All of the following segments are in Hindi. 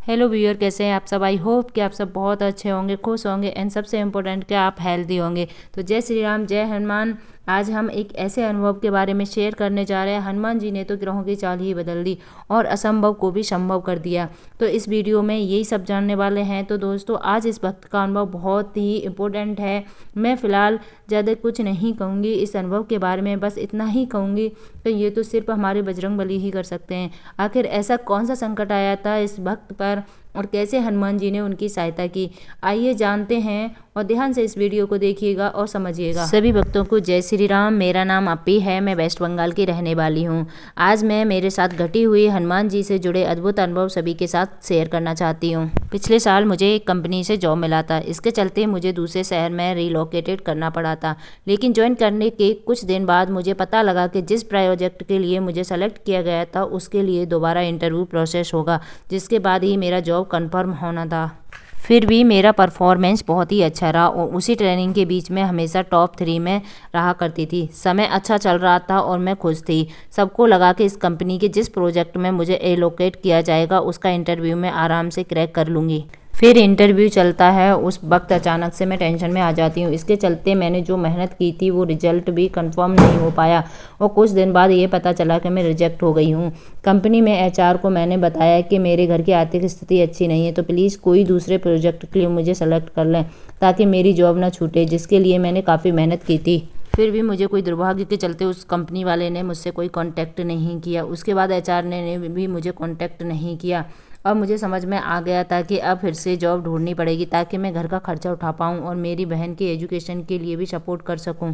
हेलो व्यूअर, कैसे हैं आप सब। आई होप कि आप सब बहुत अच्छे होंगे, खुश होंगे एंड सबसे इम्पोर्टेंट कि आप हेल्दी होंगे। तो जय श्री राम, जय हनुमान। आज हम एक ऐसे अनुभव के बारे में शेयर करने जा रहे हैं। हनुमान जी ने तो ग्रहों की चाल ही बदल दी और असंभव को भी संभव कर दिया। तो इस वीडियो में यही सब जानने वाले हैं। तो दोस्तों, आज इस भक्त का अनुभव बहुत ही इम्पोर्टेंट है। मैं फ़िलहाल ज़्यादा कुछ नहीं कहूँगी इस अनुभव के बारे में, बस इतना ही कहूँगी कि ये तो सिर्फ हमारे बजरंगबली ही कर सकते हैं। आखिर ऐसा कौन सा संकट आया था इस भक्त पर और कैसे हनुमान जी ने उनकी सहायता की, आइए जानते हैं। और ध्यान से इस वीडियो को देखिएगा और समझिएगा। सभी भक्तों को जय श्री राम। मेरा नाम अपी है, मैं वेस्ट बंगाल की रहने वाली हूँ। आज मैं मेरे साथ घटी हुई हनुमान जी से जुड़े अद्भुत अनुभव सभी के साथ शेयर करना चाहती हूँ। पिछले साल मुझे एक कंपनी से जॉब मिला था। इसके चलते मुझे दूसरे शहर में रिलोकेटेड करना पड़ा था। लेकिन ज्वाइन करने के कुछ दिन बाद मुझे पता लगा कि जिस प्रोजेक्ट के लिए मुझे सेलेक्ट किया गया था उसके लिए दोबारा इंटरव्यू प्रोसेस होगा, जिसके बाद ही मेरा जॉब कंफर्म होना था। फिर भी मेरा परफॉर्मेंस बहुत ही अच्छा रहा और उसी ट्रेनिंग के बीच में हमेशा टॉप 3 में रहा करती थी। समय अच्छा चल रहा था और मैं खुश थी। सबको लगा कि इस कंपनी के जिस प्रोजेक्ट में मुझे एलोकेट किया जाएगा उसका इंटरव्यू में आराम से क्रैक कर लूँगी। फिर इंटरव्यू चलता है, उस वक्त अचानक से मैं टेंशन में आ जाती हूँ। इसके चलते मैंने जो मेहनत की थी वो रिजल्ट भी कंफर्म नहीं हो पाया और कुछ दिन बाद ये पता चला कि मैं रिजेक्ट हो गई हूँ। कंपनी में एचआर को मैंने बताया कि मेरे घर की आर्थिक स्थिति अच्छी नहीं है, तो प्लीज़ कोई दूसरे प्रोजेक्ट के लिए मुझे सेलेक्ट कर लें ताकि मेरी जॉब ना छूटे, जिसके लिए मैंने काफ़ी मेहनत की थी। फिर भी मुझे कोई दुर्भाग्य के चलते उस कंपनी वाले ने मुझसे कोई कांटेक्ट नहीं किया। उसके बाद एचआर ने भी मुझे कांटेक्ट नहीं किया। अब मुझे समझ में आ गया था कि अब फिर से जॉब ढूंढनी पड़ेगी ताकि मैं घर का खर्चा उठा पाऊँ और मेरी बहन के एजुकेशन के लिए भी सपोर्ट कर सकूँ।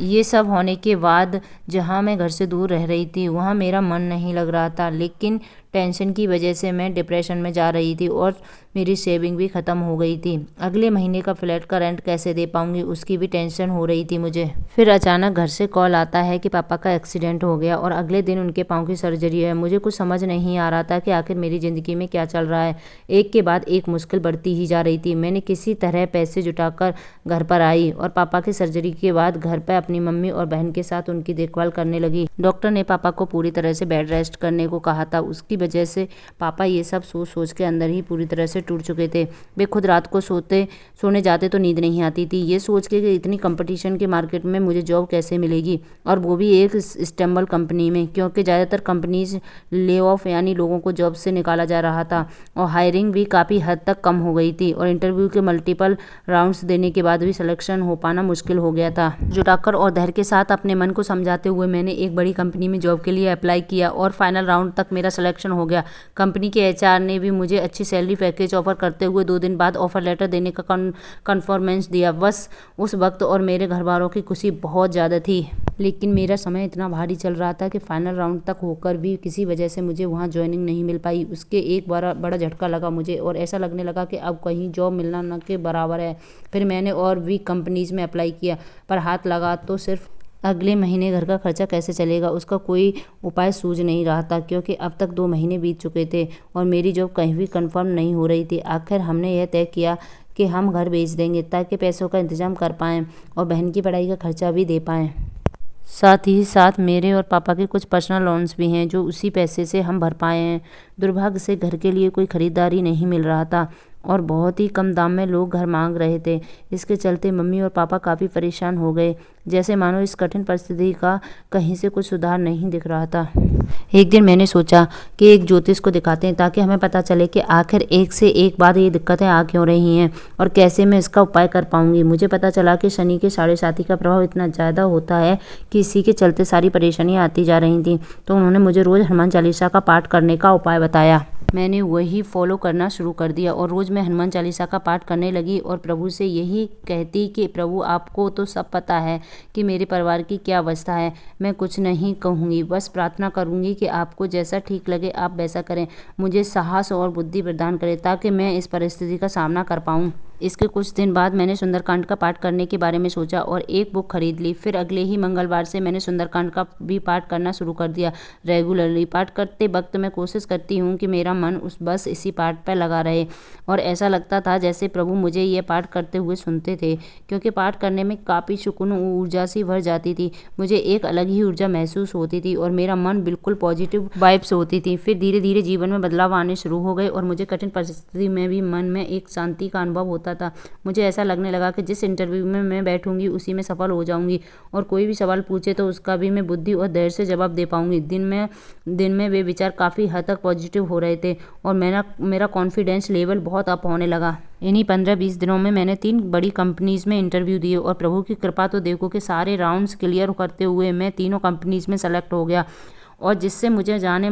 ये सब होने के बाद जहाँ मैं घर से दूर रह रही थी वहाँ मेरा मन नहीं लग रहा था, लेकिन टेंशन की वजह से मैं डिप्रेशन में जा रही थी और मेरी सेविंग भी ख़त्म हो गई थी। अगले महीने का फ्लैट का रेंट कैसे दे पाऊँगी उसकी भी टेंशन हो रही थी मुझे। फिर अचानक घर से कॉल आता है कि पापा का एक्सीडेंट हो गया और अगले दिन उनके पाँव की सर्जरी है। मुझे कुछ समझ नहीं आ रहा था कि आखिर मेरी ज़िंदगी में क्या चल रहा है। एक के बाद एक मुश्किल बढ़ती ही जा रही थी। मैंने किसी तरह पैसे जुटाकर घर पर आई और पापा की सर्जरी के बाद घर पर अपनी मम्मी और बहन के साथ उनकी देखभाल करने लगी। डॉक्टर ने पापा को पूरी तरह से बेड रेस्ट करने को कहा था। उसकी वजह से पापा ये सब सोच सोच के अंदर ही पूरी तरह से टूट चुके थे। वे खुद रात को सोने जाते तो नींद नहीं आती थी, ये सोच के कि इतनी कंपटीशन के मार्केट में मुझे जॉब कैसे मिलेगी, और वो भी एक स्टेबल कंपनी में, क्योंकि ज़्यादातर कंपनीज ले ऑफ यानी लोगों को जॉब से निकाला जा रहा था और हायरिंग भी काफ़ी हद तक कम हो गई थी और इंटरव्यू के मल्टीपल राउंड्स देने के बाद भी सिलेक्शन हो पाना मुश्किल हो गया था। जुटाकर और धैर्य के साथ अपने मन को समझाते हुए मैंने एक बड़ी कंपनी में जॉब के लिए अप्लाई किया और फाइनल राउंड तक मेरा सिलेक्शन हो गया। कंपनी के एचआर ने भी मुझे अच्छी सैलरी पैकेज ऑफर करते हुए 2 दिन बाद ऑफर लेटर देने का कन्फर्मेंस दिया। बस उस वक्त और मेरे घर वालों की खुशी बहुत ज़्यादा थी, लेकिन मेरा समय इतना भारी चल रहा था कि फाइनल राउंड तक होकर भी किसी वजह से मुझे वहाँ ज्वाइनिंग नहीं मिल पाई। उसके एक बड़ा झटका लगा मुझे और ऐसा लगने लगा कि अब कहीं जॉब मिलना न के बराबर है। फिर मैंने और भी कंपनीज़ में अप्लाई किया, पर हाथ लगा तो सिर्फ अगले महीने घर का खर्चा कैसे चलेगा उसका कोई उपाय सूझ नहीं रहा था, क्योंकि अब तक 2 महीने बीत चुके थे और मेरी जॉब कहीं भी कंफर्म नहीं हो रही थी। आखिर हमने यह तय किया कि हम घर बेच देंगे ताकि पैसों का इंतजाम कर पाएँ और बहन की पढ़ाई का खर्चा भी दे पाएँ। साथ ही साथ मेरे और पापा के कुछ पर्सनल लोन्स भी हैं जो उसी पैसे से हम भर पाए हैं। दुर्भाग्य से घर के लिए कोई ख़रीदारी नहीं मिल रहा था और बहुत ही कम दाम में लोग घर मांग रहे थे। इसके चलते मम्मी और पापा काफ़ी परेशान हो गए, जैसे मानो इस कठिन परिस्थिति का कहीं से कुछ सुधार नहीं दिख रहा था। एक दिन मैंने सोचा कि एक ज्योतिष को दिखाते हैं ताकि हमें पता चले कि आखिर एक से एक बार ये दिक्कतें आ क्यों रही हैं और कैसे मैं इसका उपाय कर पाऊंगी। मुझे पता चला कि शनि के 7.5 का प्रभाव इतना ज़्यादा होता है कि इसी के चलते सारी परेशानियाँ आती जा रही थी। तो उन्होंने मुझे रोज़ हनुमान चालीसा का पाठ करने का उपाय बताया। मैंने वही फॉलो करना शुरू कर दिया और रोज़ मैं हनुमान चालीसा का पाठ करने लगी और प्रभु से यही कहती कि प्रभु, आपको तो सब पता है कि मेरे परिवार की क्या अवस्था है। मैं कुछ नहीं कहूँगी, बस प्रार्थना करूँगी कि आपको जैसा ठीक लगे आप वैसा करें। मुझे साहस और बुद्धि प्रदान करें ताकि मैं इस परिस्थिति का सामना कर पाऊँ। इसके कुछ दिन बाद मैंने सुंदरकांड का पाठ करने के बारे में सोचा और एक बुक खरीद ली। फिर अगले ही मंगलवार से मैंने सुंदरकांड का भी पाठ करना शुरू कर दिया। रेगुलरली पाठ करते वक्त मैं कोशिश करती हूँ कि मेरा मन बस इसी पाठ पर लगा रहे और ऐसा लगता था जैसे प्रभु मुझे ये पाठ करते हुए सुनते थे, क्योंकि पाठ करने में काफ़ी सुकून ऊर्जा सी भर जाती थी। मुझे एक अलग ही ऊर्जा महसूस होती थी और मेरा मन बिल्कुल पॉजिटिव वाइब्स होती थी। फिर धीरे धीरे जीवन में बदलाव आने शुरू हो गए और मुझे कठिन परिस्थिति में भी मन में एक शांति का अनुभव होता था। मुझे ऐसा लगने लगा कि जिस इंटरव्यू में मैं बैठूंगी उसी में सफल हो जाऊंगी और कोई भी सवाल पूछे तो उसका भी मैं बुद्धि और धैर्य से जवाब दे पाऊंगी। दिन में वे विचार काफ़ी हद तक पॉजिटिव हो रहे थे और मेरा कॉन्फिडेंस लेवल बहुत अप होने लगा। इन्हीं 15-20 दिनों में मैंने 3 बड़ी कंपनीज में इंटरव्यू दिए और प्रभु की कृपा तो देखो कि सारे राउंड्स क्लियर करते हुए मैं तीनों कंपनीज में सेलेक्ट हो गया और जिससे मुझे जाने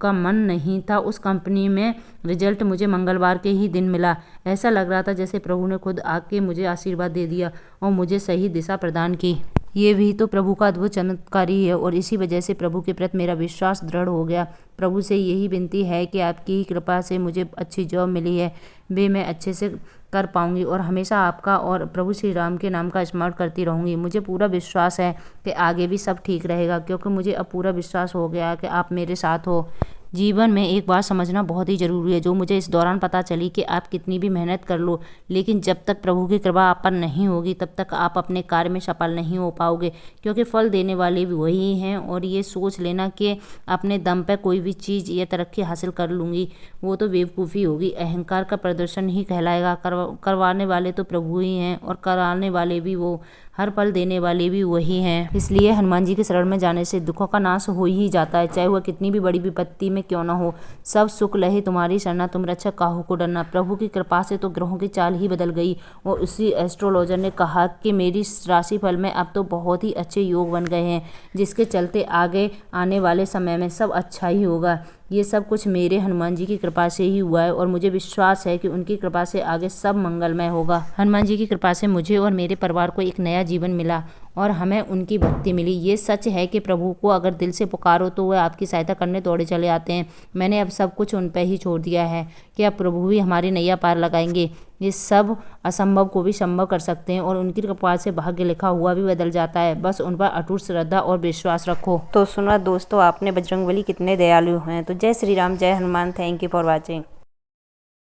का मन नहीं था उस कंपनी में रिजल्ट मुझे मंगलवार के ही दिन मिला। ऐसा लग रहा था जैसे प्रभु ने खुद आके मुझे आशीर्वाद दे दिया और मुझे सही दिशा प्रदान की। ये भी तो प्रभु का अद्भुत चमत्कार ही है और इसी वजह से प्रभु के प्रति मेरा विश्वास दृढ़ हो गया। प्रभु से यही विनती है कि आपकी ही कृपा से मुझे अच्छी जॉब मिली है, वे मैं अच्छे से कर पाऊंगी और हमेशा आपका और प्रभु श्री राम के नाम का स्मरण करती रहूंगी। मुझे पूरा विश्वास है कि आगे भी सब ठीक रहेगा, क्योंकि मुझे अब पूरा विश्वास हो गया कि आप मेरे साथ हो। जीवन में एक बात समझना बहुत ही ज़रूरी है, जो मुझे इस दौरान पता चली कि आप कितनी भी मेहनत कर लो, लेकिन जब तक प्रभु की कृपा आप पर नहीं होगी तब तक आप अपने कार्य में सफल नहीं हो पाओगे, क्योंकि फल देने वाले भी वही हैं। और ये सोच लेना कि अपने दम पर कोई भी चीज़ या तरक्की हासिल कर लूँगी, वो तो बेवकूफ़ी होगी, अहंकार का प्रदर्शन ही कहलाएगा। करवाने वाले तो प्रभु ही हैं और कराने वाले भी वो, हर फल देने वाले भी वही हैं। इसलिए हनुमान जी के शरण में जाने से दुखों का नाश हो ही जाता है, चाहे वह कितनी भी बड़ी विपत्ति में क्यों ना हो। सब सुख लहे तुम्हारी शरणा, तुम रक्षक काहू को डरना। प्रभु की कृपा से तो ग्रहों की चाल ही बदल गई और उसी एस्ट्रोलॉजर ने कहा कि मेरी राशिफल में अब तो बहुत ही अच्छे योग बन गए हैं, जिसके चलते आगे आने वाले समय में सब अच्छा ही होगा। ये सब कुछ मेरे हनुमान जी की कृपा से ही हुआ है और मुझे विश्वास है कि उनकी कृपा से आगे सब मंगलमय होगा। हनुमान जी की कृपा से मुझे और मेरे परिवार को एक नया जीवन मिला और हमें उनकी भक्ति मिली। ये सच है कि प्रभु को अगर दिल से पुकारो तो वह आपकी सहायता करने दौड़े चले आते हैं। मैंने अब सब कुछ उन पर ही छोड़ दिया है कि अब प्रभु भी हमारी नैया पार लगाएंगे। ये सब असंभव को भी संभव कर सकते हैं और उनकी कृपा से भाग्य लिखा हुआ भी बदल जाता है। बस उन पर अटूट श्रद्धा और विश्वास रखो। तो सुना दोस्तों आपने बजरंगबली कितने दयालु हैं। तो जय श्री राम, जय Hanuman. Thank you for watching.